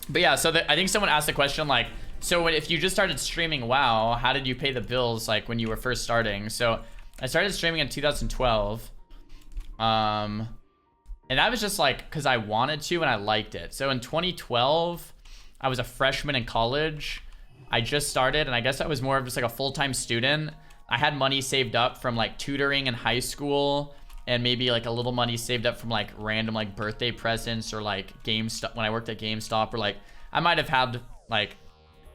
But yeah, so I think someone asked the question like, so if you just started streaming WoW, how did you pay the bills like when you were first starting? So I started streaming in 2012. And that was just like because I wanted to and I liked it. So in 2012, I was a freshman in college. I just started, and I guess I was more of just like a full-time student. I had money saved up from like tutoring in high school, and maybe like a little money saved up from like random like birthday presents or like GameStop when I worked at GameStop, or like I might have had like,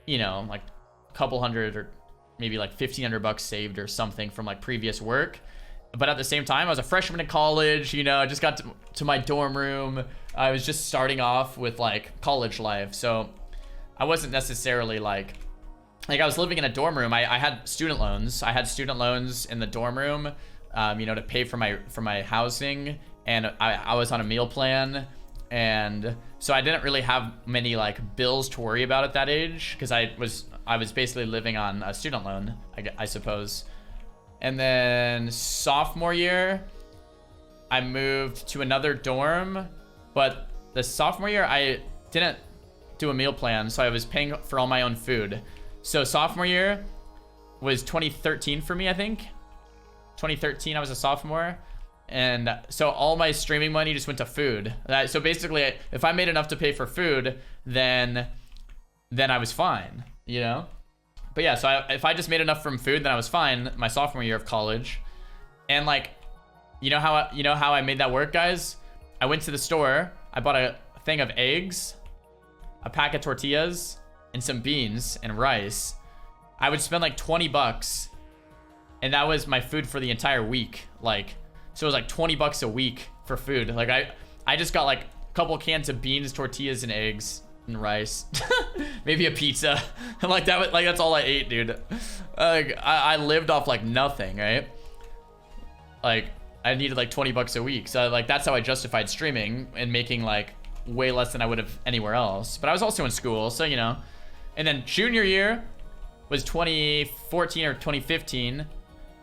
you know, like a couple hundred or maybe like $1,500 saved or something from like previous work. But at the same time, I was a freshman in college, you know, I just got to my dorm room. I was just starting off with like college life. So I wasn't necessarily like I was living in a dorm room. I had student loans. I had student loans in the dorm room, you know, to pay for my housing. And I was on a meal plan. And so I didn't really have many like bills to worry about at that age, because I was basically living on a student loan, I suppose. And then sophomore year, I moved to another dorm, but the sophomore year I didn't do a meal plan, so I was paying for all my own food. So sophomore year was 2013 for me, I think. 2013, I was a sophomore. And so all my streaming money just went to food. So basically, if I made enough to pay for food, then I was fine, you know? But yeah, so if I just made enough from food, then I was fine my sophomore year of college. And like, you know how I made that work, guys? I went to the store, I bought a thing of eggs, a pack of tortillas, and some beans and rice. I would spend like $20, and that was my food for the entire week. Like, so it was like $20 a week for food. Like I just got like a couple cans of beans, tortillas, and eggs and rice, maybe a pizza. And like that's all I ate, dude. Like I lived off like nothing, right? Like I needed like $20 a week, so like that's how I justified streaming and making like way less than I would have anywhere else. But I was also in school, so you know. And then junior year was 2014 or 2015.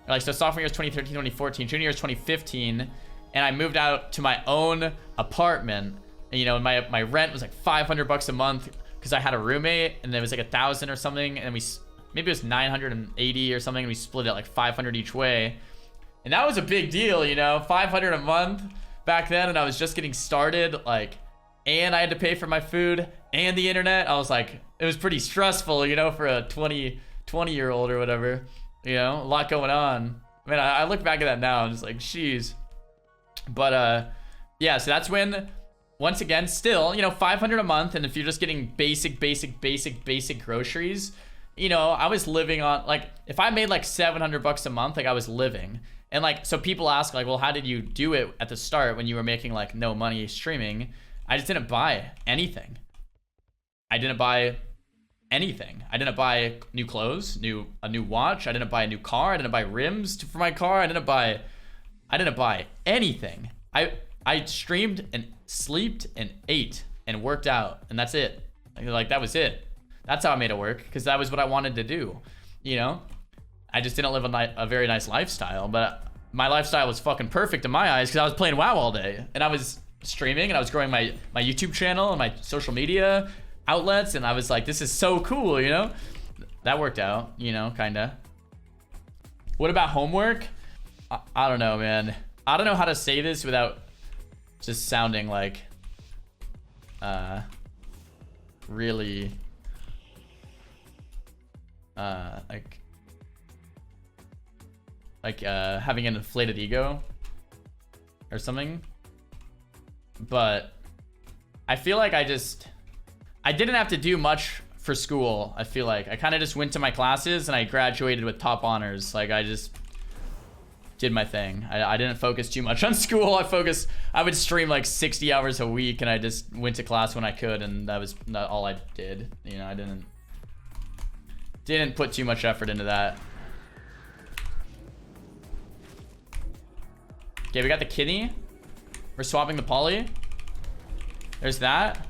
Like, so sophomore year is 2013, 2014. Junior year is 2015. And I moved out to my own apartment. And, you know, my rent was like $500 a month because I had a roommate, and it was like 1,000 or something. And maybe it was 980 or something. And we split it like 500 each way. And that was a big deal, you know, 500 a month back then. And I was just getting started, like, and I had to pay for my food and the internet. I was like, it was pretty stressful, you know, for a 20-year-old or whatever. You know, a lot going on. I mean, I look back at that now and it's like, jeez. But yeah, so that's when, once again, still, you know, 500 a month. And if you're just getting basic groceries, you know, I was living on, like, if I made like $700 a month, like I was living. And like, so people ask like, well, how did you do it at the start when you were making like no money streaming? I just didn't buy anything. I didn't buy anything. I didn't buy new clothes, a new watch. I didn't buy a new car. I didn't buy rims for my car. I didn't buy anything. I streamed and slept and ate and worked out, and that's it. Like that was it. That's how I made it work, because that was what I wanted to do. You know, I just didn't live a very nice lifestyle, but my lifestyle was fucking perfect in my eyes because I was playing WoW all day, and I was streaming, and I was growing my YouTube channel and my social media outlets, and I was like, this is so cool, you know? That worked out, you know, kinda. What about homework? I don't know, man. I don't know how to say this without just sounding like really like having an inflated ego or something. But I feel like I didn't have to do much for school. I feel like I kind of just went to my classes and I graduated with top honors. Like I just did my thing. I didn't focus too much on school. I would stream like 60 hours a week, and I just went to class when I could, and that was not all I did. You know, I didn't put too much effort into that. Okay, we got the kidney. We're swapping the poly. There's that.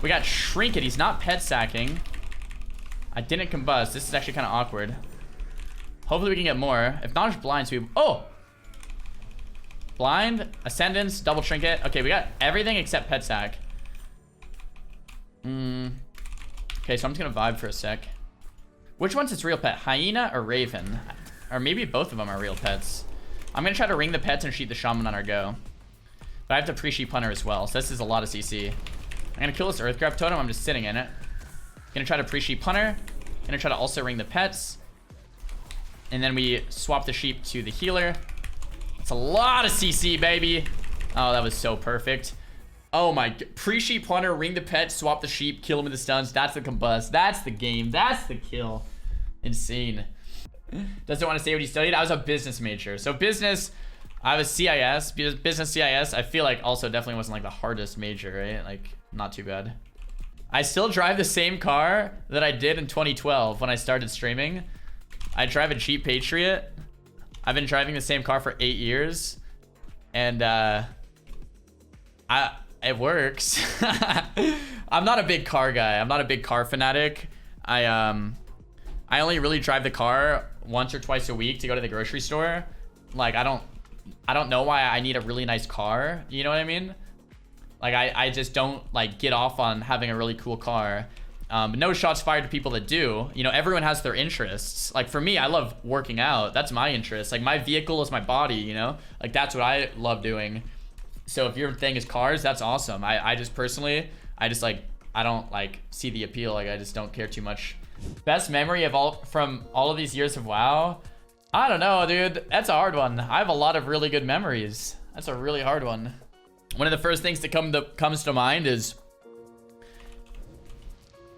We got Shrinkit. He's not pet sacking. I didn't combust. This is actually kind of awkward. Hopefully we can get more. If not, just blind. So oh! Blind, Ascendance, double Trinket. Okay, we got everything except pet sack. Okay, so I'm just gonna vibe for a sec. Which one's its real pet? Hyena or Raven? Or maybe both of them are real pets. I'm gonna try to ring the pets and shoot the shaman on our go. But I have to pre-sheep hunter as well, so this is a lot of CC. I'm gonna kill this earth grab totem, I'm just sitting in it. Gonna try to pre-sheep hunter. Gonna try to also ring the pets. And then we swap the sheep to the healer. It's a lot of CC, baby. Oh, that was so perfect. Oh my, pre-sheep hunter, ring the pet, swap the sheep, kill him with the stuns. That's the combust. That's the game. That's the kill. Insane. Doesn't want to say what he studied. I was a business major. So business, I was CIS, business CIS. I feel like also definitely wasn't like the hardest major, right? Like not too bad. I still drive the same car that I did in 2012 when I started streaming. I drive a Jeep Patriot. I've been driving the same car for 8 years. And it works. I'm not a big car guy. I'm not a big car fanatic. I only really drive the car once or twice a week to go to the grocery store. Like I don't know why I need a really nice car. You know what I mean? Like I just don't like get off on having a really cool car. But no shots fired to people that do. You know, everyone has their interests. Like for me, I love working out. That's my interest. Like my vehicle is my body, you know? Like that's what I love doing. So if your thing is cars, that's awesome. I just personally, I don't like see the appeal. Like I just don't care too much. Best memory of from all of these years of WoW? I don't know, dude. That's a hard one. I have a lot of really good memories. That's a really hard one. One of the first things that comes to mind is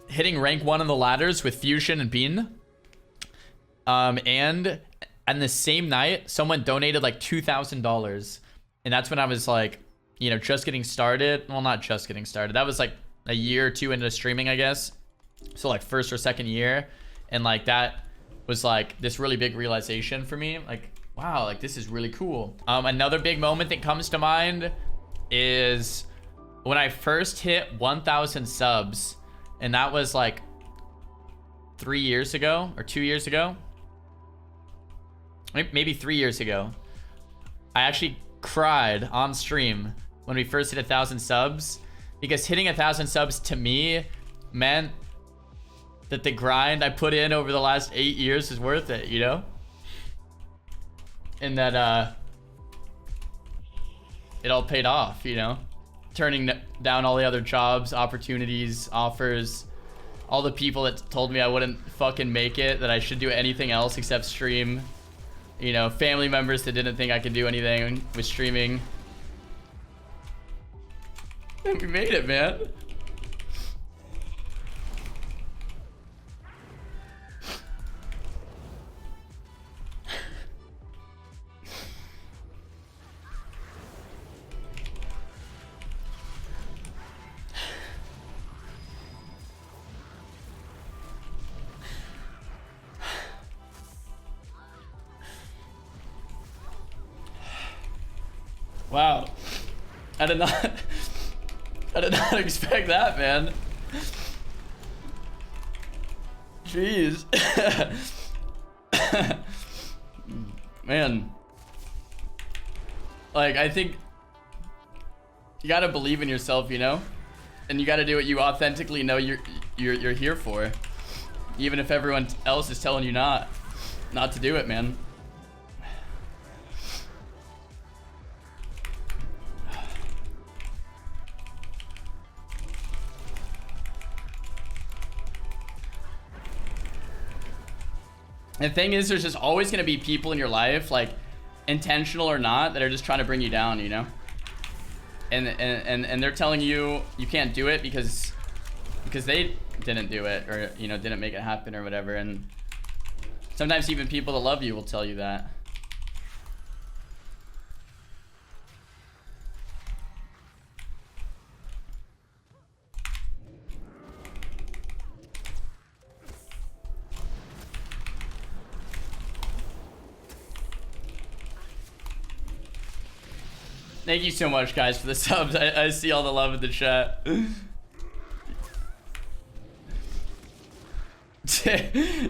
hitting rank 1 on the ladders with Fusion and Bean. And the same night, someone donated like $2,000. And that's when I was like, you know, just getting started. Well, not just getting started. That was like a year or two into streaming, I guess. So like first or second year. And like that was like this really big realization for me. Like, wow, like this is really cool. Another big moment that comes to mind is when I first hit 1,000 subs. And that was like 3 years ago or 2 years ago. Maybe 3 years ago. I actually cried on stream when we first hit 1,000 subs, because hitting 1,000 subs to me meant that the grind I put in over the last 8 years is worth it, you know? And that it all paid off, you know? Turning down all the other jobs, opportunities, offers, all the people that told me I wouldn't fucking make it, that I should do anything else except stream. You know, family members that didn't think I could do anything with streaming. And we made it, man. Wow. I did not expect that, man. Jeez. Man. Like, I think you gotta believe in yourself, you know? And you gotta do what you authentically know you're here for. Even if everyone else is telling you not to do it, man. The thing is, there's just always gonna be people in your life, like intentional or not, that are just trying to bring you down, you know? And they're telling you you can't do it because they didn't do it, or you know, didn't make it happen or whatever. And sometimes even people that love you will tell you that. Thank you so much, guys, for the subs. I see all the love in the chat.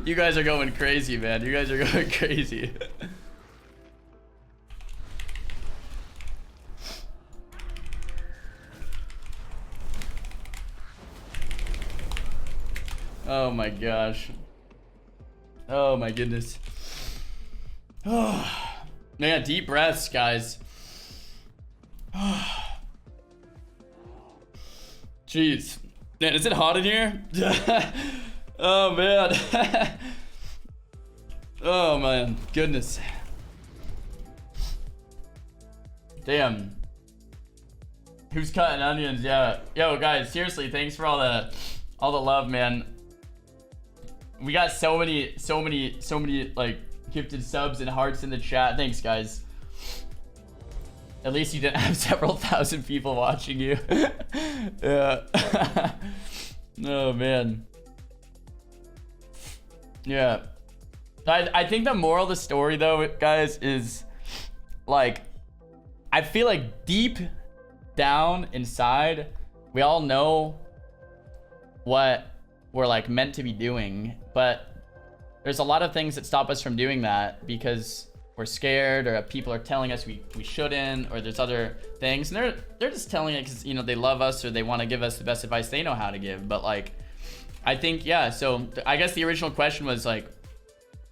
You guys are going crazy, man. You guys are going crazy. Oh my gosh. Oh my goodness. Oh. Man, deep breaths, guys. Jeez. Man, is it hot in here? Oh man. Oh man, goodness. Damn. Who's cutting onions? Yeah. Yo, guys, seriously, thanks for all the love, man. We got so many like gifted subs and hearts in the chat. Thanks, guys. At least you didn't have several thousand people watching you. Yeah. Oh man. Yeah. I think the moral of the story though, guys, is like, I feel like deep down inside, we all know what we're like meant to be doing, but there's a lot of things that stop us from doing that because we're scared, or people are telling us we shouldn't, or there's other things, and they're just telling it because, you know, they love us or they want to give us the best advice they know how to give. But like, I think, yeah, so I guess the original question was like,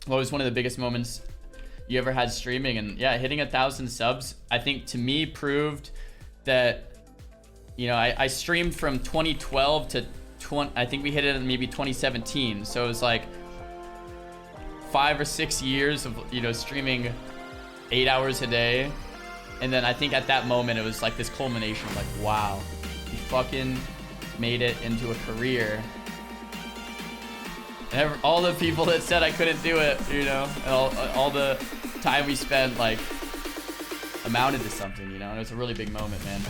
what was one of the biggest moments you ever had streaming? And yeah, hitting 1,000 subs, I think to me proved that, you know, I streamed from 2012 to I think we hit it in maybe 2017. So it was like 5 or 6 years of, you know, streaming 8 hours a day. And then I think at that moment, it was like this culmination of like, wow, we fucking made it into a career. And all the people that said I couldn't do it, you know, and all the time we spent like amounted to something, you know, and it was a really big moment, man.